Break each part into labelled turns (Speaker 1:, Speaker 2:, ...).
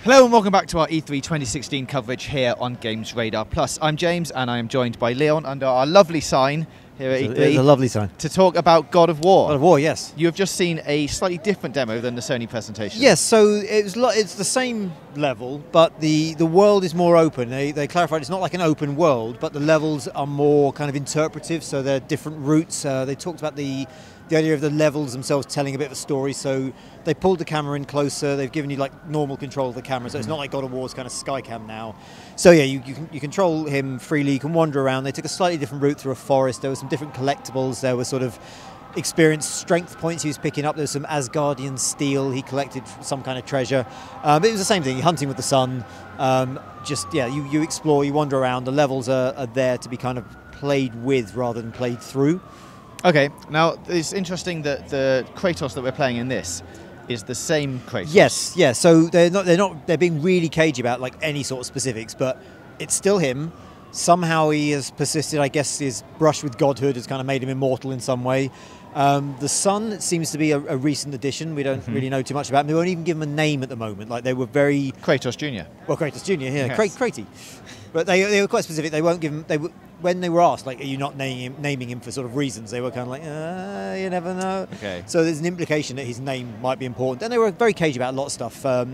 Speaker 1: Hello and welcome back to our E3 2016 coverage here on Games Radar Plus. I'm James and I am joined by Leon under our lovely sign here at E3.
Speaker 2: It's a lovely sign.
Speaker 1: To talk about God of War.
Speaker 2: God of War, yes.
Speaker 1: You have just seen a slightly different demo than the Sony presentation.
Speaker 2: Yes, so it's the same level, but the world is more open. They clarified it's not like an open world, but the levels are more kind of interpretive, so they're different routes. They talked about the idea of the levels themselves telling a bit of a story, so they pulled the camera in closer. They've given you like normal control of the camera, so it's not like God of War's kind of Skycam now. So yeah, you control him freely, you can wander around. They took a slightly different route through a forest. There were some different collectibles. There were sort of experienced strength points he was picking up. There's some Asgardian steel. He collected some kind of treasure. But it was the same thing, hunting with the sun. You explore, you wander around. The levels are there to be kind of played with rather than played through.
Speaker 1: Okay, now it's interesting that the Kratos that we're playing in this is the same Kratos.
Speaker 2: Yes, yeah. So they're being really cagey about like any sort of specifics, but it's still him. Somehow he has persisted. I guess his brush with godhood has kind of made him immortal in some way. The son seems to be a recent addition. We don't really know too much about him. They won't even give him a name at the moment. Like they were very
Speaker 1: Kratos Jr.
Speaker 2: Well, Kratos Jr. Yeah,
Speaker 1: Yes.
Speaker 2: Cratey. But they were quite specific. They won't give him. When they were asked, like, are you not naming him for sort of reasons? They were kind of like, you never know.
Speaker 1: Okay.
Speaker 2: So there's an implication that his name might be important. And they were very cagey about a lot of stuff. For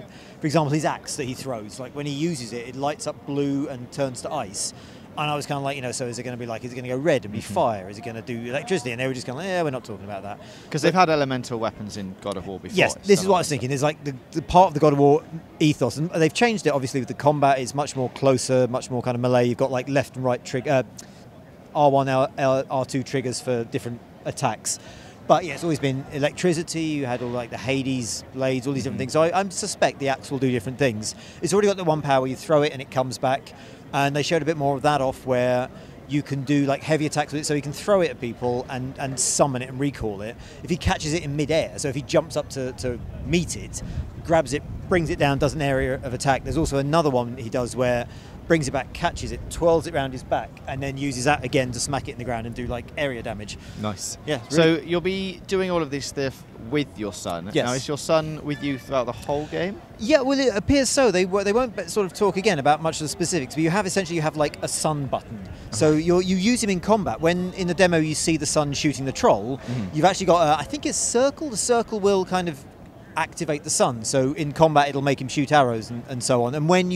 Speaker 2: example, his axe that he throws, like when he uses it, it lights up blue and turns to ice. And I was kind of like, so is it going to be like, is it going to go red and be fire? Is it going to do electricity? And they were just kind of like, we're not talking about that.
Speaker 1: Because they've had elemental weapons in God of War before.
Speaker 2: Yes, this is what I was thinking. There's like the part of the God of War ethos, and they've changed it obviously with the combat. It's much more closer, much more kind of melee. You've got like left and right trigger, R1, R2 triggers for different attacks. But yeah, it's always been electricity. You had all like the Hades blades, all these different things. So I suspect the axe will do different things. It's already got the one power where you throw it and it comes back. And they showed a bit more of that off where you can do like heavy attacks with it, so you can throw it at people and summon it and recall it. If he catches it in midair, so if he jumps up to meet it, grabs it, brings it down, does an area of attack. There's also another one he does where brings it back, catches it, twirls it around his back, and then uses that again to smack it in the ground and do like area damage.
Speaker 1: Nice.
Speaker 2: Yeah.
Speaker 1: Really. So you'll be doing all of this stuff with your son.
Speaker 2: Yes.
Speaker 1: Now, is your son with you throughout the whole game?
Speaker 2: Yeah, well, it appears so. They won't sort of talk again about much of the specifics, but you have like a sun button. So you use him in combat. When in the demo you see the sun shooting the troll, you've actually got I think it's circle. The circle will kind of activate the sun. So in combat it'll make him shoot arrows and so on. And when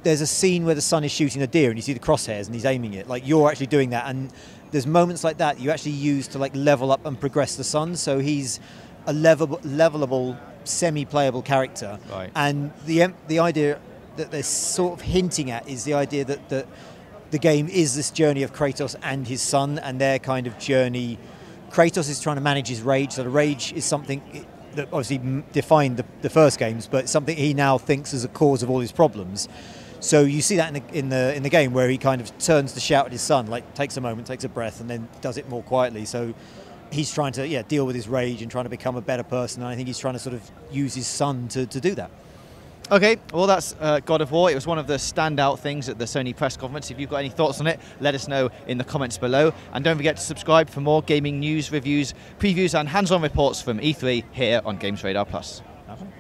Speaker 2: there's a scene where the sun is shooting a deer and you see the crosshairs and he's aiming it, like you're actually doing that. And there's moments like that you actually use to like level up and progress the sun. So he's a levelable, semi-playable character.
Speaker 1: Right.
Speaker 2: And the idea that they're sort of hinting at is the idea that the game is this journey of Kratos and his son and their kind of journey. Kratos is trying to manage his rage. So the rage is something that obviously defined the first games, but something he now thinks is a cause of all his problems. So you see that in the game where he kind of turns to shout at his son, like takes a moment, takes a breath, and then does it more quietly. So he's trying to deal with his rage and trying to become a better person. And I think he's trying to sort of use his son to do that.
Speaker 1: Okay, well that's God of War. It was one of the standout things at the Sony press conference. If you've got any thoughts on it, let us know in the comments below. And don't forget to subscribe for more gaming news, reviews, previews and hands-on reports from E3 here on Games Radar Plus.
Speaker 2: Awesome.